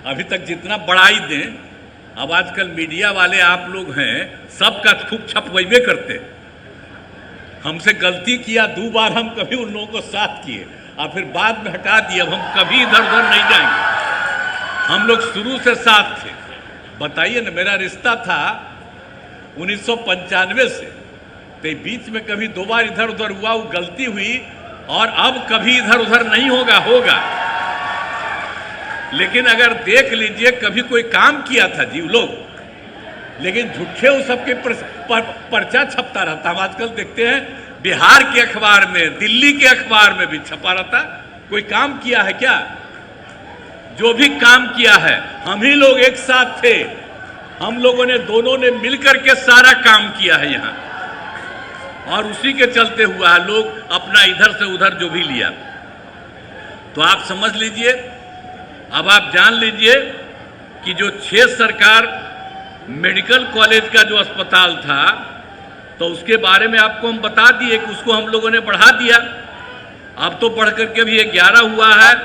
अभी तक जितना बढ़ाई दें, अब आजकल मीडिया वाले आप लोग हैं, सबका खूब छपवेबे करते। हमसे गलती किया 2 बार, हम कभी उन लोगों को साथ किए और फिर बाद में हटा दिए। अब हम कभी इधर उधर नहीं जाएंगे, हम लोग शुरू से साथ थे। बताइए ना, मेरा रिश्ता था 1995 से, तो बीच में कभी 2 बार इधर उधर हुआ, वो गलती हुई, और अब कभी इधर उधर नहीं होगा। लेकिन अगर देख लीजिए, कभी कोई काम किया था जी लोग, लेकिन झूठे वो सबके पर्चा छपता रहता। हम आजकल देखते हैं बिहार के अखबार में, दिल्ली के अखबार में भी छपा रहता। कोई काम किया है क्या? जो भी काम किया है, हम ही लोग एक साथ थे, हम लोगों ने दोनों ने मिलकर के सारा काम किया है यहाँ, और उसी के चलते हुआ है। लोग अपना इधर से उधर जो भी लिया, तो आप समझ लीजिए। अब आप जान लीजिए कि जो 6 सरकार मेडिकल कॉलेज का जो अस्पताल था, तो उसके बारे में आपको हम बता दिए कि उसको हम लोगों ने बढ़ा दिया। अब तो बढ़ करके भी 11 हुआ है,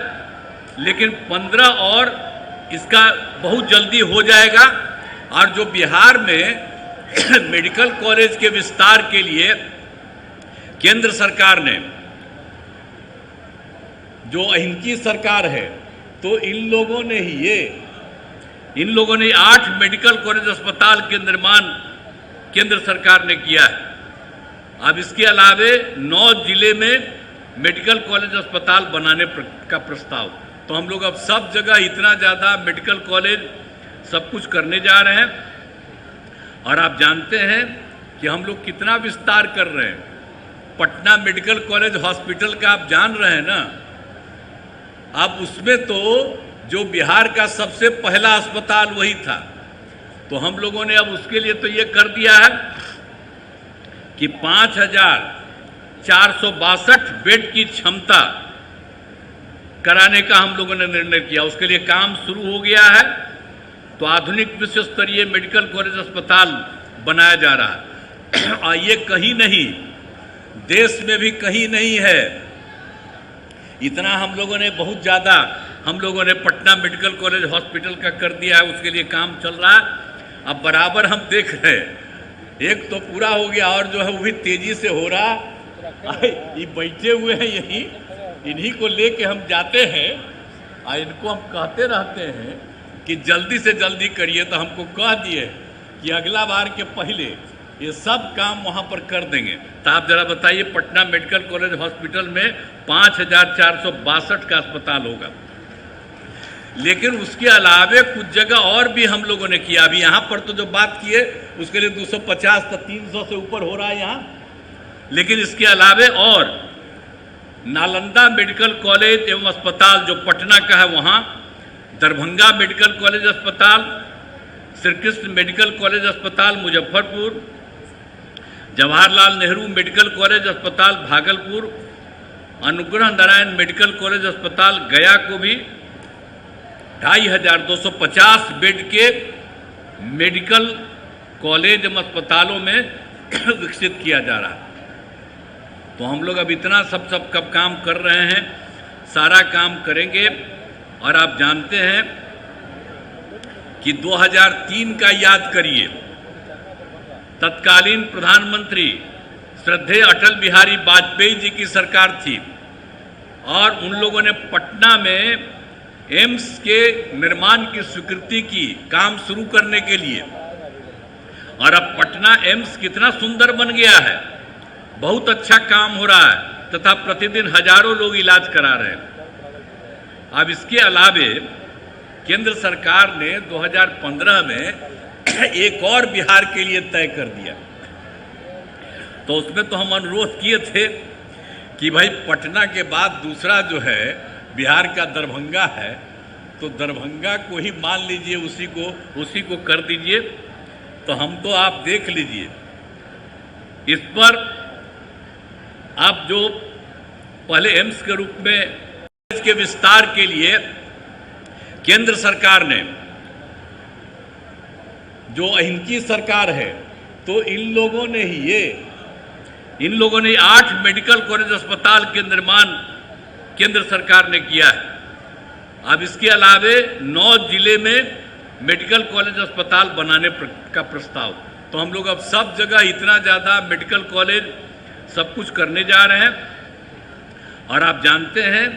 लेकिन 15 और इसका बहुत जल्दी हो जाएगा। और जो बिहार में मेडिकल कॉलेज के विस्तार के लिए केंद्र सरकार ने, जो इनकी सरकार है, तो इन लोगों ने 8 मेडिकल कॉलेज अस्पताल के निर्माण केंद्र सरकार ने किया है। अब इसके अलावे 9 जिले में मेडिकल कॉलेज अस्पताल बनाने का प्रस्ताव। तो हम लोग अब सब जगह इतना ज़्यादा मेडिकल कॉलेज सब कुछ करने जा रहे हैं। और आप जानते हैं कि हम लोग कितना विस्तार कर रहे हैं। पटना मेडिकल कॉलेज हॉस्पिटल का आप जान रहे हैं ना, अब उसमें तो जो बिहार का सबसे पहला अस्पताल वही था। तो हम लोगों ने अब उसके लिए तो ये कर दिया है कि 5462 बेड की क्षमता कराने का हम लोगों ने निर्णय किया। उसके लिए काम शुरू हो गया है। तो आधुनिक विश्व स्तरीय मेडिकल कॉलेज अस्पताल बनाया जा रहा है। और ये कहीं नहीं, देश में भी कहीं नहीं है। इतना हम लोगों ने बहुत ज़्यादा हम लोगों ने पटना मेडिकल कॉलेज हॉस्पिटल का कर दिया है। उसके लिए काम चल रहा है। अब बराबर हम देख रहे हैं, एक तो पूरा हो गया और जो है वो भी तेजी से हो रहा। ये बैठे हुए हैं यहीं, इन्हीं को लेके हम जाते हैं और इनको हम कहते रहते हैं कि जल्दी से जल्दी करिए। तो हमको कह दिए कि अगला बार के पहले ये सब काम वहाँ पर कर देंगे। तो आप जरा बताइए, पटना मेडिकल कॉलेज हॉस्पिटल में 5462 का अस्पताल होगा। लेकिन उसके अलावे कुछ जगह और भी हम लोगों ने किया। अभी यहाँ पर तो जो बात की है उसके लिए 250 तो 300 से ऊपर हो रहा है यहाँ। लेकिन इसके अलावे और नालंदा मेडिकल कॉलेज एवं अस्पताल जो पटना का है वहाँ, दरभंगा मेडिकल कॉलेज अस्पताल, श्री कृष्ण मेडिकल कॉलेज अस्पताल मुजफ्फरपुर, जवाहरलाल नेहरू मेडिकल कॉलेज अस्पताल भागलपुर, अनुग्रह नारायण मेडिकल कॉलेज अस्पताल गया को भी 2250 बेड के मेडिकल कॉलेज एवं अस्पतालों में विकसित किया जा रहा है। तो हम लोग अब इतना सब कब काम कर रहे हैं, सारा काम करेंगे। और आप जानते हैं कि 2003 का याद करिए, तत्कालीन प्रधानमंत्री श्रद्धेय अटल बिहारी वाजपेयी जी की सरकार थी और उन लोगों ने पटना में एम्स के निर्माण की स्वीकृति की काम शुरू करने के लिए। और अब पटना एम्स कितना सुंदर बन गया है, बहुत अच्छा काम हो रहा है तथा प्रतिदिन हजारों लोग इलाज करा रहे हैं। अब इसके अलावे केंद्र सरकार ने 2015 में एक और बिहार के लिए तय कर दिया। तो उसमें तो हम अनुरोध किए थे कि भाई पटना के बाद दूसरा जो है बिहार का दरभंगा है, तो दरभंगा को ही मान लीजिए, उसी को कर दीजिए। तो हम तो आप देख लीजिए, इस पर आप जो पहले एम्स के रूप में के विस्तार के लिए केंद्र सरकार ने, जो इनकी सरकार है, तो इन लोगों ने 8 मेडिकल कॉलेज अस्पताल के निर्माण केंद्र सरकार ने किया है। अब इसके अलावे 9 जिले में मेडिकल कॉलेज अस्पताल बनाने का प्रस्ताव। तो हम लोग अब सब जगह इतना ज़्यादा मेडिकल कॉलेज सब कुछ करने जा रहे हैं। और आप जानते हैं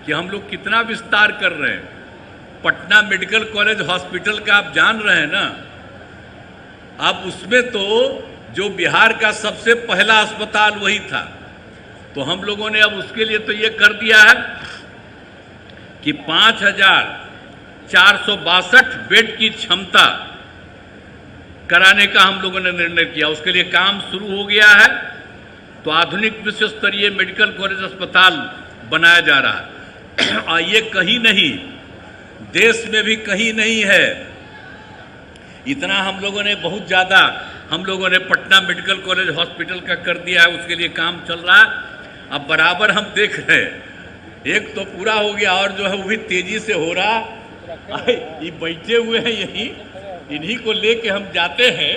कि हम लोग कितना विस्तार कर रहे हैं। पटना मेडिकल कॉलेज हॉस्पिटल का आप जान रहे हैं ना। अब उसमें तो जो बिहार का सबसे पहला अस्पताल वही था। तो हम लोगों ने अब उसके लिए तो ये कर दिया है कि 5,462 बेड की क्षमता कराने का हम लोगों ने निर्णय किया। उसके लिए काम शुरू हो गया है। तो आधुनिक विश्व स्तरीय मेडिकल कॉलेज अस्पताल बनाया जा रहा है। और ये कहीं नहीं, देश में भी कहीं नहीं है। इतना हम लोगों ने बहुत ज़्यादा पटना मेडिकल कॉलेज हॉस्पिटल का कर दिया है। उसके लिए काम चल रहा है। अब बराबर हम देख रहे हैं, एक तो पूरा हो गया और जो है वो भी तेजी से हो रहा। ये बैठे हुए हैं यहीं, इन्हीं को लेके हम जाते हैं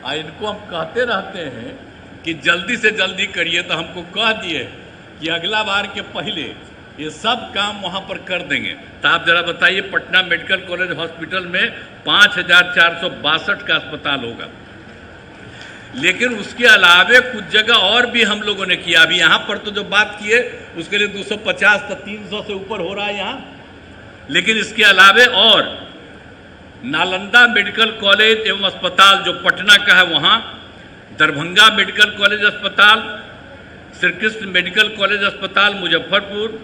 और इनको हम कहते रहते हैं कि जल्दी से जल्दी करिए। तो हमको कह दिए कि अगला बार के पहले ये सब काम वहाँ पर कर देंगे। तो आप जरा बताइए, पटना मेडिकल कॉलेज हॉस्पिटल में 5,462 का अस्पताल होगा। लेकिन उसके अलावे कुछ जगह और भी हम लोगों ने किया। अभी यहाँ पर तो जो बात की है उसके लिए 250 तो 300 से ऊपर हो रहा है यहाँ। लेकिन इसके अलावे और नालंदा मेडिकल कॉलेज एवं अस्पताल जो पटना का है वहाँ, दरभंगा मेडिकल कॉलेज अस्पताल, श्री कृष्ण मेडिकल कॉलेज अस्पताल मुजफ्फरपुर,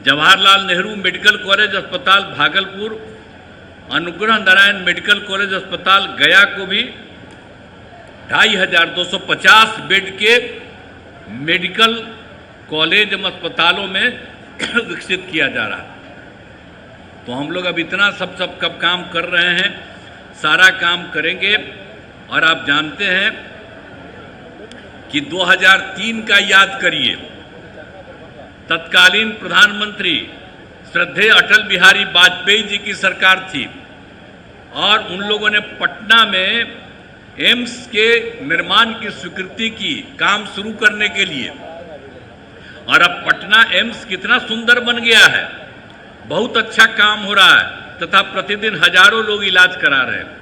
जवाहरलाल नेहरू मेडिकल कॉलेज अस्पताल भागलपुर, अनुग्रह नारायण मेडिकल कॉलेज अस्पताल गया को भी 2,250 बेड के मेडिकल कॉलेज एवं अस्पतालों में विकसित किया जा रहा है। तो हम लोग अब इतना सब कब काम कर रहे हैं, सारा काम करेंगे। और आप जानते हैं कि 2003 का याद करिए, तत्कालीन प्रधानमंत्री श्रद्धेय अटल बिहारी वाजपेयी जी की सरकार थी और उन लोगों ने पटना में एम्स के निर्माण की स्वीकृति की काम शुरू करने के लिए। और अब पटना एम्स कितना सुंदर बन गया है, बहुत अच्छा काम हो रहा है तथा प्रतिदिन हजारों लोग इलाज करा रहे हैं।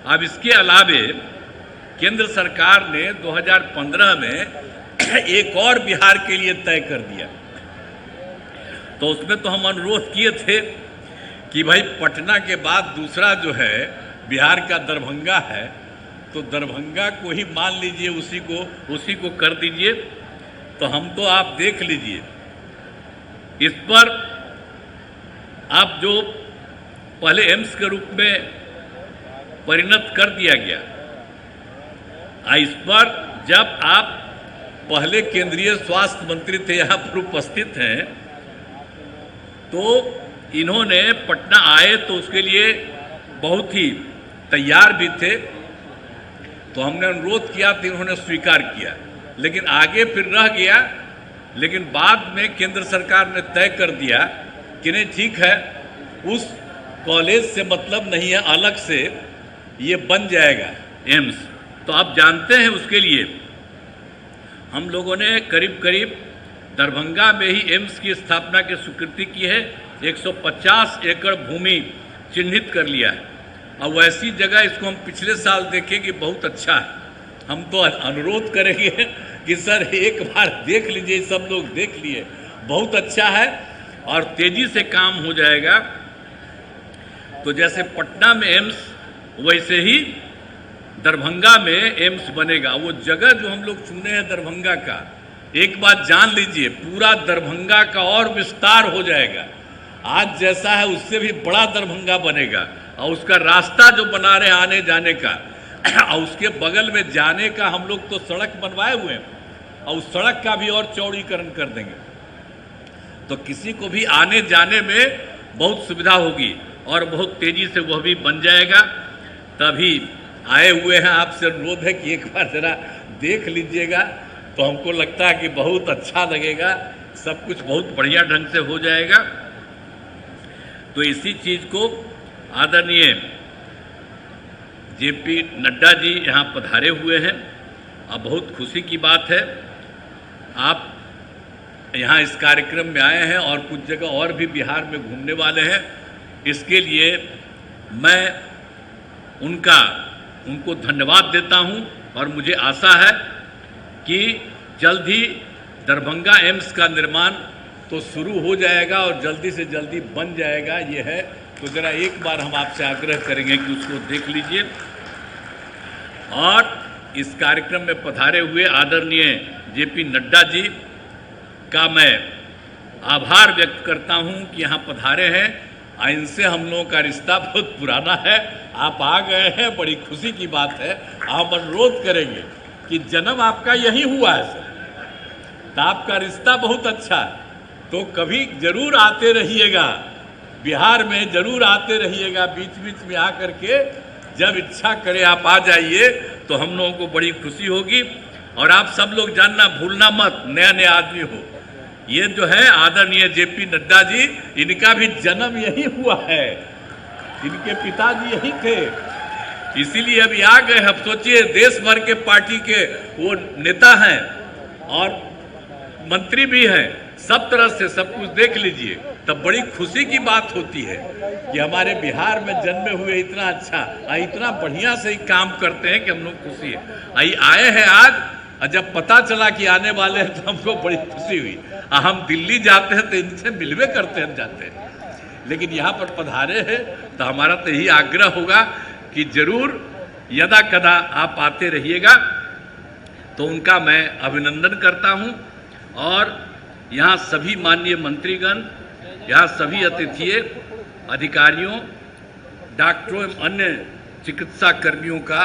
अब इसके अलावे केंद्र सरकार ने 2015 में एक और बिहार के लिए तय कर दिया। तो उसमें तो हम अनुरोध किए थे कि भाई पटना के बाद दूसरा जो है बिहार का दरभंगा है, तो दरभंगा को ही मान लीजिए, उसी को कर दीजिए। तो हम तो आप देख लीजिए, इस पर आप जो पहले एम्स के रूप में परिणत कर दिया गया, इस पर जब आप पहले केंद्रीय स्वास्थ्य मंत्री थे, यहाँ पर उपस्थित हैं, तो इन्होंने पटना आए तो उसके लिए बहुत ही तैयार भी थे। तो हमने अनुरोध किया तो इन्होंने स्वीकार किया, लेकिन आगे फिर रह गया। लेकिन बाद में केंद्र सरकार ने तय कर दिया कि नहीं ठीक है, उस कॉलेज से मतलब नहीं है, अलग से ये बन जाएगा एम्स। तो आप जानते हैं उसके लिए हम लोगों ने करीब करीब दरभंगा में ही एम्स की स्थापना की स्वीकृति की है। 150 एकड़ भूमि चिन्हित कर लिया है। और वैसी जगह इसको हम पिछले साल देखें कि बहुत अच्छा है। हम तो अनुरोध करेंगे कि सर एक बार देख लीजिए, सब लोग देख लिए, बहुत अच्छा है और तेजी से काम हो जाएगा। तो जैसे पटना में एम्स, वैसे ही दरभंगा में एम्स बनेगा। वो जगह जो हम लोग चुने हैं दरभंगा का, एक बात जान लीजिए, पूरा दरभंगा का और विस्तार हो जाएगा। आज जैसा है उससे भी बड़ा दरभंगा बनेगा। और उसका रास्ता जो बना रहे आने जाने का, और उसके बगल में जाने का हम लोग तो सड़क बनवाए हुए हैं, और उस सड़क का भी और चौड़ीकरण कर देंगे। तो किसी को भी आने जाने में बहुत सुविधा होगी और बहुत तेजी से वह भी बन जाएगा। तभी आए हुए हैं, आपसे अनुरोध है कि एक बार जरा देख लीजिएगा। तो हमको लगता है कि बहुत अच्छा लगेगा, सब कुछ बहुत बढ़िया ढंग से हो जाएगा। तो इसी चीज़ को आदरणीय जेपी नड्डा जी यहाँ पधारे हुए हैं और बहुत खुशी की बात है। आप यहाँ इस कार्यक्रम में आए हैं और कुछ जगह और भी बिहार में घूमने वाले हैं। इसके लिए मैं उनको धन्यवाद देता हूँ और मुझे आशा है कि जल्द ही दरभंगा एम्स का निर्माण तो शुरू हो जाएगा और जल्दी से जल्दी बन जाएगा, ये है। तो ज़रा एक बार हम आपसे आग्रह करेंगे कि उसको देख लीजिए। और इस कार्यक्रम में पधारे हुए आदरणीय जेपी नड्डा जी का मैं आभार व्यक्त करता हूं कि यहाँ पधारे हैं। इनसे हम लोगों का रिश्ता बहुत पुराना है। आप आ गए हैं, बड़ी खुशी की बात है। आप अनुरोध करेंगे कि जन्म आपका यही हुआ है सर, तो आपका रिश्ता बहुत अच्छा है, तो कभी जरूर आते रहिएगा, बिहार में जरूर आते रहिएगा। बीच बीच में आकर के जब इच्छा करे आप आ जाइए, तो हम लोगों को बड़ी खुशी होगी। और आप सब लोग जानना भूलना मत, नया नया आदमी हो, ये जो है आदरणीय जेपी नड्डा जी, इनका भी जन्म यही हुआ है, इनके पिताजी यही थे, इसीलिए अभी आ गए। अब सोचिए, देश भर के पार्टी के वो नेता हैं और मंत्री भी हैं, सब तरह से सब कुछ देख लीजिए, तब बड़ी खुशी की बात होती है कि हमारे बिहार में जन्मे हुए इतना अच्छा, इतना बढ़िया से ही काम करते हैं कि हम लोग खुशी है। आए हैं आज, और जब पता चला कि आने वाले हैं तो हमको बड़ी खुशी हुई। हम दिल्ली जाते हैं तो इनसे मिलवे करते हैं, जाते हैं, लेकिन यहाँ पर पधारे हैं तो हमारा तो यही आग्रह होगा कि जरूर यदा कदा आप आते रहिएगा। तो उनका मैं अभिनंदन करता हूँ। और यहाँ सभी माननीय मंत्रीगण, यहाँ सभी अतिथियों, अधिकारियों, डॉक्टरों एवं अन्य चिकित्सा कर्मियों का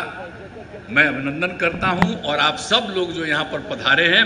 मैं अभिनंदन करता हूँ। और आप सब लोग जो यहाँ पर पधारे हैं,